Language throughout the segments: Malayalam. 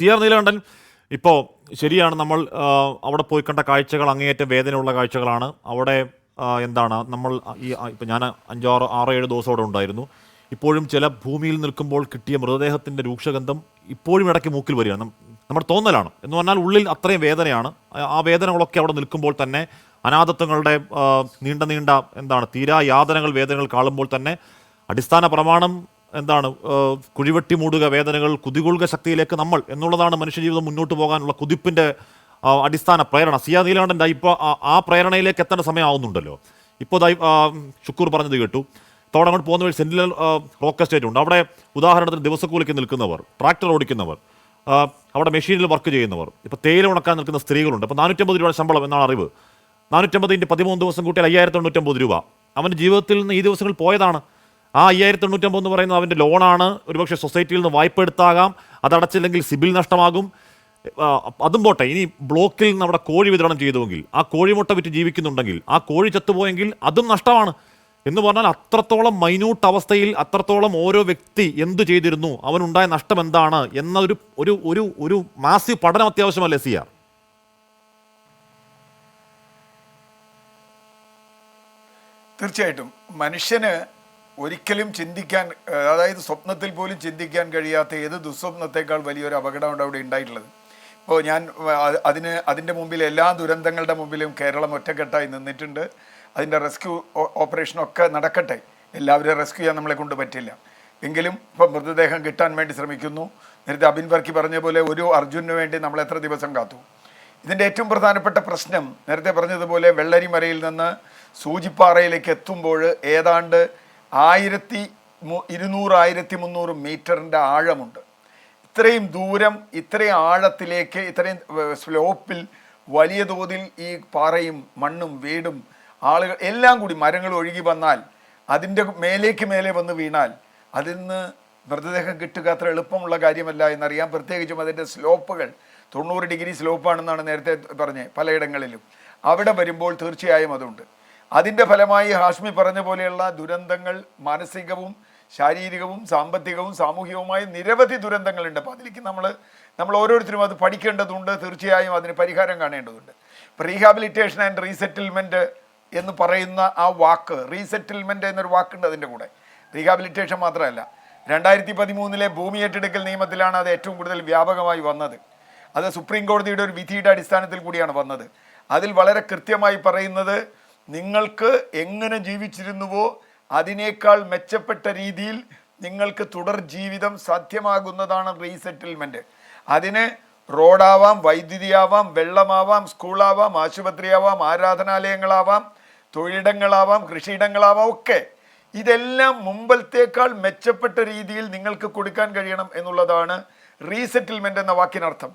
ടി ആർ നീലകണ്ഠൻ, ഇപ്പോൾ ശരിയാണ്, നമ്മൾ അവിടെ പോയി കണ്ട കാഴ്ചകൾ അങ്ങേയറ്റം വേദനയുള്ള കാഴ്ചകളാണ്. അവിടെ എന്താണ് നമ്മൾ ഇപ്പം ഞാൻ 5-6-7 ദിവസം അവിടെ ഉണ്ടായിരുന്നു. ഇപ്പോഴും ചില ഭൂമിയിൽ നിൽക്കുമ്പോൾ കിട്ടിയ മൃതദേഹത്തിൻ്റെ രൂക്ഷഗന്ധം ഇപ്പോഴും ഇടയ്ക്ക് മൂക്കിൽ വരികയാണ്. നമ്മുടെ തോന്നലാണ് എന്ന് പറഞ്ഞാൽ ഉള്ളിൽ അത്രയും വേദനയാണ്. ആ വേദനകളൊക്കെ അവിടെ നിൽക്കുമ്പോൾ തന്നെ അനാഥത്വങ്ങളുടെ നീണ്ട നീണ്ട എന്താണ് തീരാ യാതനകൾ, വേദനകൾ കാണുമ്പോൾ തന്നെ അടിസ്ഥാന പ്രമാണം എന്താണ്, കുഴിവെട്ടി മൂടുക വേദനകൾ, കുതികൊള്ളുക ശക്തിയിലേക്ക് നമ്മൾ എന്നുള്ളതാണ് മനുഷ്യജീവിതം മുന്നോട്ട് പോകാനുള്ള കുതിപ്പിൻ്റെ അടിസ്ഥാന പ്രേരണ. സിയാ നീലകണ്ഠൻ്റെ ഇപ്പോൾ ആ പ്രേരണയിലേക്ക് എത്തേണ്ട സമയമാവുന്നുണ്ടല്ലോ. ഇപ്പോൾ ഷുക്കൂർ പറഞ്ഞത് കേട്ടു. തവണ അങ്ങോട്ട് പോകുന്ന വഴി സെന്റിനൽ റോക്ക് എസ്റ്റേറ്റ് ഉണ്ട്. അവിടെ ഉദാഹരണത്തിന് ദിവസക്കൂലിക്ക് നിൽക്കുന്നവർ, ട്രാക്ടർ ഓടിക്കുന്നവർ, അവിടെ മെഷീനിൽ വർക്ക് ചെയ്യുന്നവർ, ഇപ്പോൾ തേയില ഉണക്കാൻ നിൽക്കുന്ന സ്ത്രീകളുണ്ട്. ഇപ്പോൾ 450 രൂപ ശമ്പളം എന്നാണ് അറിവ്. 450 × 13 ദിവസം കൂട്ടിയാൽ 5099 രൂപ അവൻ്റെ ജീവിതത്തിൽ നിന്ന് ഈ ദിവസങ്ങളിൽ പോയതാണ്. ആ 5099 എന്ന് പറയുന്നത് അവൻ്റെ ലോണാണ്. ഒരുപക്ഷെ സൊസൈറ്റിയിൽ നിന്ന് വായ്പ എടുത്താകാം, അതടച്ചില്ലെങ്കിൽ സിബിൽ നഷ്ടമാകും. അതും പോട്ടെ, ഇനി ബ്ലോക്കിൽ നിന്ന് അവിടെ കോഴി വിതരണം ചെയ്തുവെങ്കിൽ, ആ കോഴിമുട്ട വിറ്റ് ജീവിക്കുന്നുണ്ടെങ്കിൽ, ആ കോഴി ചത്തുപോയെങ്കിൽ അതും നഷ്ടമാണ്. എന്ന് പറഞ്ഞാൽ അത്രത്തോളം മൈന്യൂട്ട് അവസ്ഥയിൽ, അത്രത്തോളം ഓരോ വ്യക്തി എന്തു ചെയ്തിരുന്നു, അവനുണ്ടായ നഷ്ടം എന്താണ് എന്ന ഒരു മാസീവ് പഠനം അത്യാവശ്യമല്ലേ സിയാർ? തീർച്ചയായിട്ടും മനുഷ്യന് ഒരിക്കലും ചിന്തിക്കാൻ, അതായത് സ്വപ്നത്തിൽ പോലും ചിന്തിക്കാൻ കഴിയാത്ത ഏത് ദുസ്വപ്നത്തേക്കാൾ വലിയൊരു അപകടമാണ് അവിടെ ഉണ്ടായിട്ടുള്ളത്. ഇപ്പോൾ ഞാൻ അതിൻ്റെ മുമ്പിൽ എല്ലാ ദുരന്തങ്ങളുടെ മുമ്പിലും കേരളം ഒറ്റക്കെട്ടായി നിന്നിട്ടുണ്ട്. അതിൻ്റെ റെസ്ക്യൂ ഓപ്പറേഷനൊക്കെ നടക്കട്ടെ. എല്ലാവരെയും റെസ്ക്യൂ ചെയ്യാൻ നമ്മളെ കൊണ്ട് പറ്റില്ല. എങ്കിലും ഇപ്പോൾ മൃതദേഹം കിട്ടാൻ വേണ്ടി ശ്രമിക്കുന്നു. നേരത്തെ അബിൻ വർക്കി പറഞ്ഞ പോലെ ഒരു അർജുനു വേണ്ടി നമ്മൾ എത്ര ദിവസം കാത്തു. ഇതിൻ്റെ ഏറ്റവും പ്രധാനപ്പെട്ട പ്രശ്നം, നേരത്തെ പറഞ്ഞതുപോലെ വെള്ളരിമരയിൽ നിന്ന് സൂചിപ്പാറയിലേക്ക് എത്തുമ്പോൾ ഏതാണ്ട് 1200-1300 മീറ്ററിൻ്റെ ആഴമുണ്ട്. ഇത്രയും ദൂരം, ഇത്രയും ആഴത്തിലേക്ക്, ഇത്രയും സ്ലോപ്പിൽ വലിയ തോതിൽ ഈ പാറയും മണ്ണും വീടും ആളുകൾ എല്ലാം കൂടി, മരങ്ങൾ ഒഴുകി വന്നാൽ, അതിൻ്റെ മേലെ വന്ന് വീണാൽ അതിൽ നിന്ന് മൃതദേഹം കിട്ടുക അത്ര എളുപ്പമുള്ള കാര്യമല്ല എന്നറിയാം. പ്രത്യേകിച്ചും അതിൻ്റെ സ്ലോപ്പുകൾ 90 ഡിഗ്രി സ്ലോപ്പാണെന്നാണ് നേരത്തെ പറഞ്ഞത് പലയിടങ്ങളിലും. അവിടെ വരുമ്പോൾ തീർച്ചയായും അതുണ്ട്. അതിൻ്റെ ഫലമായി ഹാഷ്മി പറഞ്ഞ പോലെയുള്ള ദുരന്തങ്ങൾ, മാനസികവും ശാരീരികവും സാമ്പത്തികവും സാമൂഹികവുമായ നിരവധി ദുരന്തങ്ങളുണ്ട്. അപ്പോൾ അതിലേക്ക് നമ്മൾ ഓരോരുത്തരും അത് പഠിക്കേണ്ടതുണ്ട്. തീർച്ചയായും അതിന് പരിഹാരം കാണേണ്ടതുണ്ട്. ഇപ്പോൾ റീഹാബിലിറ്റേഷൻ ആൻഡ് റീസെറ്റിൽമെൻറ്റ് എന്ന് പറയുന്ന ആ വാക്ക്, റീസെറ്റിൽമെൻറ്റ് എന്നൊരു വാക്കുണ്ട് അതിൻ്റെ കൂടെ. റീഹാബിലിറ്റേഷൻ മാത്രമല്ല, 2013 ഭൂമി ഏറ്റെടുക്കൽ നിയമത്തിലാണ് അത് ഏറ്റവും കൂടുതൽ വ്യാപകമായി വന്നത്. അത് സുപ്രീം കോടതിയുടെ ഒരു വിധിയുടെ അടിസ്ഥാനത്തിൽ കൂടിയാണ് വന്നത്. അതിൽ വളരെ കൃത്യമായി പറയുന്നത്, നിങ്ങൾക്ക് എങ്ങനെ ജീവിച്ചിരുന്നുവോ അതിനേക്കാൾ മെച്ചപ്പെട്ട രീതിയിൽ നിങ്ങൾക്ക് തുടർ ജീവിതം സാധ്യമാകുന്നതാണ് റീസെറ്റിൽമെൻറ്റ്. അതിന് റോഡാവാം, വൈദ്യുതിയാവാം, വെള്ളമാവാം, സ്കൂളാവാം, ആശുപത്രിയാവാം, ആരാധനാലയങ്ങളാവാം, തൊഴിലിടങ്ങളാവാം, കൃഷിയിടങ്ങളാവാം, ഒക്കെ ഇതെല്ലാം മുമ്പത്തേക്കാൾ മെച്ചപ്പെട്ട രീതിയിൽ നിങ്ങൾക്ക് കൊടുക്കാൻ കഴിയണം എന്നുള്ളതാണ് റീസെറ്റിൽമെൻറ്റ് എന്ന വാക്കിനർത്ഥം.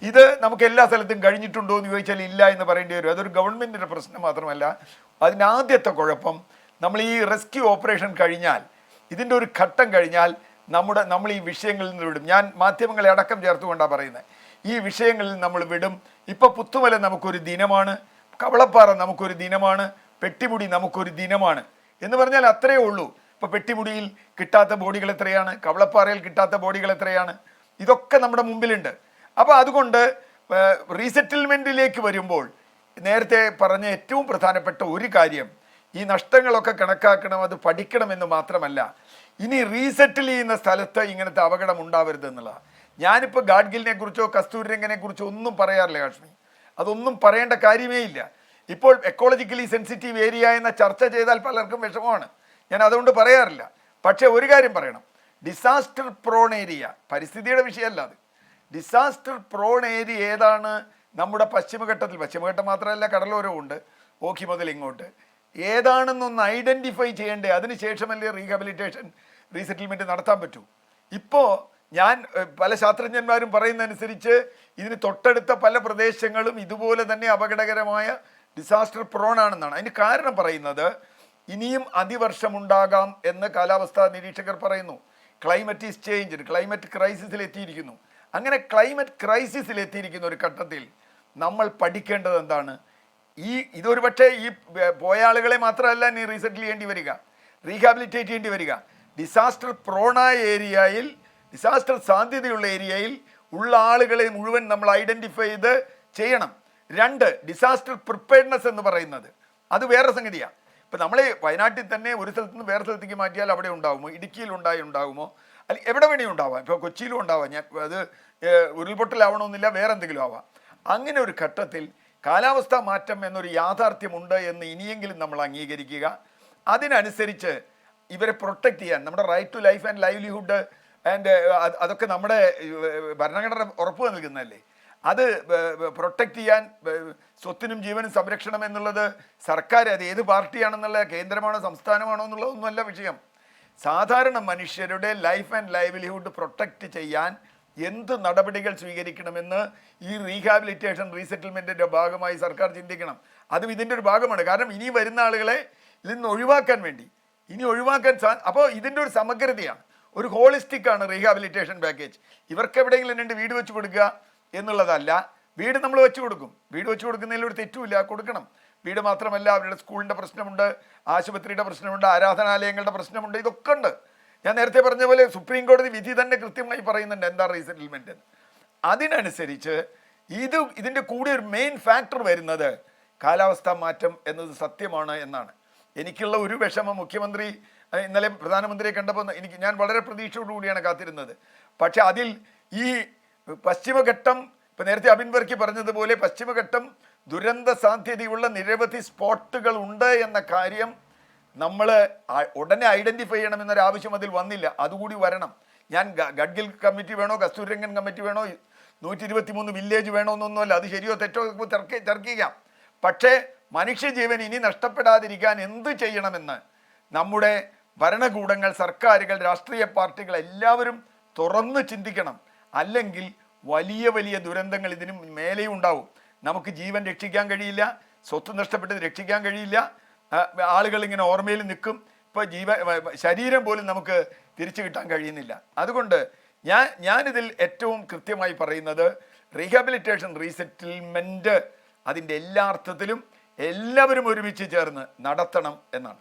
ഇത് നമുക്ക് എല്ലാ സ്ഥലത്തും കഴിഞ്ഞിട്ടുണ്ടോ എന്ന് ചോദിച്ചാൽ ഇല്ല എന്ന് പറയേണ്ടി വരും. അതൊരു ഗവൺമെൻറ്റിൻ്റെ പ്രശ്നം മാത്രമല്ല. അതിൻ്റെ ആദ്യത്തെ കുഴപ്പം, നമ്മൾ ഈ റെസ്ക്യൂ ഓപ്പറേഷൻ കഴിഞ്ഞാൽ, ഇതിൻ്റെ ഒരു ഘട്ടം കഴിഞ്ഞാൽ നമ്മൾ ഈ വിഷയങ്ങളിൽ നിന്ന് വിടും. ഞാൻ മാധ്യമങ്ങളെ അടക്കം ചേർത്തുകൊണ്ടാണ് പറയുന്നത്. ഈ വിഷയങ്ങളിൽ നമ്മൾ വിടും. ഇപ്പോൾ പുത്തുമല നമുക്കൊരു ദിനമാണ്, കവളപ്പാറ നമുക്കൊരു ദിനമാണ്, പെട്ടിമുടി നമുക്കൊരു ദിനമാണ് എന്ന് പറഞ്ഞാൽ അത്രയേ ഉള്ളൂ. ഇപ്പോൾ പെട്ടിമുടിയിൽ കിട്ടാത്ത ബോഡികൾ എത്രയാണ്, കവളപ്പാറയിൽ കിട്ടാത്ത ബോഡികൾ എത്രയാണ്, ഇതൊക്കെ നമ്മുടെ മുമ്പിലുണ്ട്. അപ്പോൾ അതുകൊണ്ട് റീസെറ്റിൽമെൻറ്റിലേക്ക് വരുമ്പോൾ നേരത്തെ പറഞ്ഞ ഏറ്റവും പ്രധാനപ്പെട്ട ഒരു കാര്യം, ഈ നഷ്ടങ്ങളൊക്കെ കണക്കാക്കണം, അത് പഠിക്കണമെന്ന് മാത്രമല്ല, ഇനി റീസെറ്റിൽ ചെയ്യുന്ന സ്ഥലത്ത് ഇങ്ങനത്തെ അപകടം ഉണ്ടാവരുത് എന്നുള്ളതാണ്. ഞാനിപ്പോൾ ഗാഡ്ഗിലിനെ കുറിച്ചോ കസ്തൂരിരംഗനെ കുറിച്ചോ ഒന്നും പറയാറില്ല കാശ്മീർ. അതൊന്നും പറയേണ്ട കാര്യമേ ഇല്ല. ഇപ്പോൾ എക്കോളജിക്കലി സെൻസിറ്റീവ് ഏരിയ എന്ന ചർച്ച ചെയ്താൽ പലർക്കും വിഷമമാണ്. ഞാൻ അതുകൊണ്ട് പറയാറില്ല. പക്ഷേ ഒരു കാര്യം പറയണം, ഡിസാസ്റ്റർ പ്രോൺ ഏരിയ, പരിസ്ഥിതിയുടെ വിഷയമല്ല അത്, ഡിസാസ്റ്റർ പ്രോൺ ഏരിയ ഏതാണ് നമ്മുടെ പശ്ചിമഘട്ടം മാത്രമല്ല, കടലോരമുണ്ട്, ഓഖി മുതൽ ഇങ്ങോട്ട്, ഏതാണെന്നൊന്ന് ഐഡൻറ്റിഫൈ ചെയ്യേണ്ടേ. അതിനുശേഷമല്ലേ റീഹാബിലിറ്റേഷൻ റീസെറ്റിൽമെൻറ്റ് നടത്താൻ പറ്റൂ. ഇപ്പോൾ ഞാൻ പല ശാസ്ത്രജ്ഞന്മാരും പറയുന്നതനുസരിച്ച് ഇതിന് തൊട്ടടുത്ത പല പ്രദേശങ്ങളും ഇതുപോലെ തന്നെ അപകടകരമായ ഡിസാസ്റ്റർ പ്രോൺ ആണെന്നാണ്. അതിന് കാരണം പറയുന്നത്, ഇനിയും അതിവർഷമുണ്ടാകാം എന്ന് കാലാവസ്ഥാ നിരീക്ഷകർ പറയുന്നു. ക്ലൈമറ്റ് ഈസ് ചേഞ്ച്, ക്ലൈമറ്റ് ക്രൈസിസിൽ എത്തിയിരിക്കുന്നു. അങ്ങനെ ക്ലൈമറ്റ് ക്രൈസിസിൽ എത്തിയിരിക്കുന്ന ഒരു ഘട്ടത്തിൽ നമ്മൾ പഠിക്കേണ്ടത് എന്താണ്? ഇതൊരു പക്ഷേ ഈ പോയ ആളുകളെ മാത്രമല്ല നീ റീസെറ്റിൽ ചെയ്യേണ്ടി വരിക, റീഹാബിലിറ്റേറ്റ് ചെയ്യേണ്ടി വരിക. ഡിസാസ്റ്റർ പ്രോണായ ഏരിയയിൽ, ഡിസാസ്റ്റർ സാധ്യതയുള്ള ഏരിയയിൽ ഉള്ള ആളുകളെ മുഴുവൻ നമ്മൾ ഐഡൻറ്റിഫൈ ചെയ്ത് ചെയ്യണം. 2, ഡിസാസ്റ്റർ പ്രിപ്പയർനെസ് എന്ന് പറയുന്നത് അത് വേറെ സംഗതിയാണ്. ഇപ്പം നമ്മൾ വയനാട്ടിൽ തന്നെ ഒരു സ്ഥലത്ത് നിന്ന് വേറെ സ്ഥലത്തേക്ക് മാറ്റിയാൽ അവിടെ ഉണ്ടാകുമോ, ഇടുക്കിയിൽ ഉണ്ടാകുമോ, അല്ലെങ്കിൽ എവിടെ വേണേലും ഉണ്ടാവാം. ഇപ്പോൾ കൊച്ചിയിലും ഉണ്ടാവാം. ഞാൻ അത് ഉരുൾപൊട്ടലാവണമെന്നില്ല, വേറെ എന്തെങ്കിലും ആവാം. അങ്ങനെ ഒരു ഘട്ടത്തിൽ കാലാവസ്ഥാ മാറ്റം എന്നൊരു യാഥാർത്ഥ്യമുണ്ട് എന്ന് ഇനിയെങ്കിലും നമ്മൾ അംഗീകരിക്കുക. അതിനനുസരിച്ച് ഇവരെ പ്രൊട്ടക്റ്റ് ചെയ്യാൻ നമ്മുടെ right to life and livelihood and അതൊക്കെ നമ്മുടെ ഭരണഘടന ഉറപ്പ് നൽകുന്നതല്ലേ. അത് പ്രൊട്ടക്റ്റ് ചെയ്യാൻ സ്വത്തിനും ജീവനും സംരക്ഷണം എന്നുള്ളത് സർക്കാർ, അത് ഏത് പാർട്ടിയാണെന്നുള്ള, കേന്ദ്രമാണോ സംസ്ഥാനമാണോ എന്നുള്ളതൊന്നുമല്ല വിഷയം. സാധാരണ മനുഷ്യരുടെ ലൈഫ് ആൻഡ് ലൈവ്ലിഹുഡ് പ്രൊട്ടക്റ്റ് ചെയ്യാൻ എന്ത് നടപടികൾ സ്വീകരിക്കണമെന്ന് ഈ റീഹാബിലിറ്റേഷൻ റീസെറ്റിൽമെൻറ്റിൻ്റെ ഭാഗമായി സർക്കാർ ചിന്തിക്കണം. അതും ഇതിൻ്റെ ഒരു ഭാഗമാണ്. കാരണം ഇനി വരുന്ന ആളുകളെ ഇതിൽ നിന്ന് ഒഴിവാക്കാൻ വേണ്ടി അപ്പോൾ ഇതിൻ്റെ ഒരു സമഗ്രതയാണ്, ഒരു ഹോളിസ്റ്റിക്കാണ് റീഹാബിലിറ്റേഷൻ പാക്കേജ്. ഇവർക്ക് എവിടെയെങ്കിലും 2 വീട് വെച്ച് കൊടുക്കുക എന്നുള്ളതല്ല. വീട് നമ്മൾ വെച്ച് കൊടുക്കും, വീട് വെച്ച് കൊടുക്കുന്നതിൽ ഒരു തെറ്റുമില്ല, കൊടുക്കണം. വീട് മാത്രമല്ല, അവരുടെ സ്കൂളിൻ്റെ പ്രശ്നമുണ്ട്, ആശുപത്രിയുടെ പ്രശ്നമുണ്ട്, ആരാധനാലയങ്ങളുടെ പ്രശ്നമുണ്ട്, ഇതൊക്കെ ഉണ്ട്. ഞാൻ നേരത്തെ പറഞ്ഞ പോലെ സുപ്രീം കോടതി വിധി തന്നെ കൃത്യമായി പറയുന്നുണ്ട് എന്താ റീസെറ്റിൽമെൻറ്റ്. അതിനനുസരിച്ച് ഇതിൻ്റെ കൂടെ ഒരു മെയിൻ ഫാക്ടർ വരുന്നത് കാലാവസ്ഥാ മാറ്റം എന്നത് സത്യമാണ് എന്നാണ്. എനിക്കുള്ള ഒരു വിഷമം, മുഖ്യമന്ത്രി ഇന്നലെ പ്രധാനമന്ത്രിയെ കണ്ടപ്പോൾ ഞാൻ വളരെ പ്രതീക്ഷയോടുകൂടിയാണ് കാത്തിരുന്നത്. പക്ഷെ അതിൽ ഈ പശ്ചിമഘട്ടം, ഇപ്പം നേരത്തെ അബിൻ വർക്കി പറഞ്ഞതുപോലെ പശ്ചിമഘട്ടം ദുരന്ത സാധ്യതയുള്ള നിരവധി സ്പോട്ടുകൾ ഉണ്ട് എന്ന കാര്യം നമ്മൾ ഉടനെ ഐഡൻറ്റിഫൈ ചെയ്യണമെന്നൊരാവശ്യം അതിൽ വന്നില്ല. അതുകൂടി വരണം. ഞാൻ ഗഡ്ഗിൽ കമ്മിറ്റി വേണോ, കസ്തൂരിരംഗൻ കമ്മിറ്റി വേണോ, 123 വില്ലേജ് വേണോ എന്നൊന്നുമല്ല. അത് ശരിയോ തെറ്റോ തർക്കിക്കാം. പക്ഷേ മനുഷ്യജീവൻ ഇനി നഷ്ടപ്പെടാതിരിക്കാൻ എന്ത് ചെയ്യണമെന്ന് നമ്മുടെ ഭരണകൂടങ്ങൾ, സർക്കാരുകൾ, രാഷ്ട്രീയ പാർട്ടികൾ എല്ലാവരും തുറന്ന് ചിന്തിക്കണം. അല്ലെങ്കിൽ വലിയ വലിയ ദുരന്തങ്ങൾ ഇതിനും മേലെയും ഉണ്ടാവും. നമുക്ക് ജീവൻ രക്ഷിക്കാൻ കഴിയില്ല, സ്വത്ത് നഷ്ടപ്പെട്ടത് രക്ഷിക്കാൻ കഴിയില്ല. ആളുകൾ ഇങ്ങനെ ഓർമ്മയിൽ നിൽക്കും. ഇപ്പോൾ ശരീരം പോലും നമുക്ക് തിരിച്ചു കിട്ടാൻ കഴിയുന്നില്ല. അതുകൊണ്ട് ഞാനിതിൽ ഏറ്റവും കൃത്യമായി പറയുന്നത് റീഹാബിലിറ്റേഷൻ റീസെറ്റിൽമെൻറ്റ് അതിൻ്റെ എല്ലാ അർത്ഥത്തിലും എല്ലാവരും ഒരുമിച്ച് ചേർന്ന് നടത്തണം എന്നാണ്.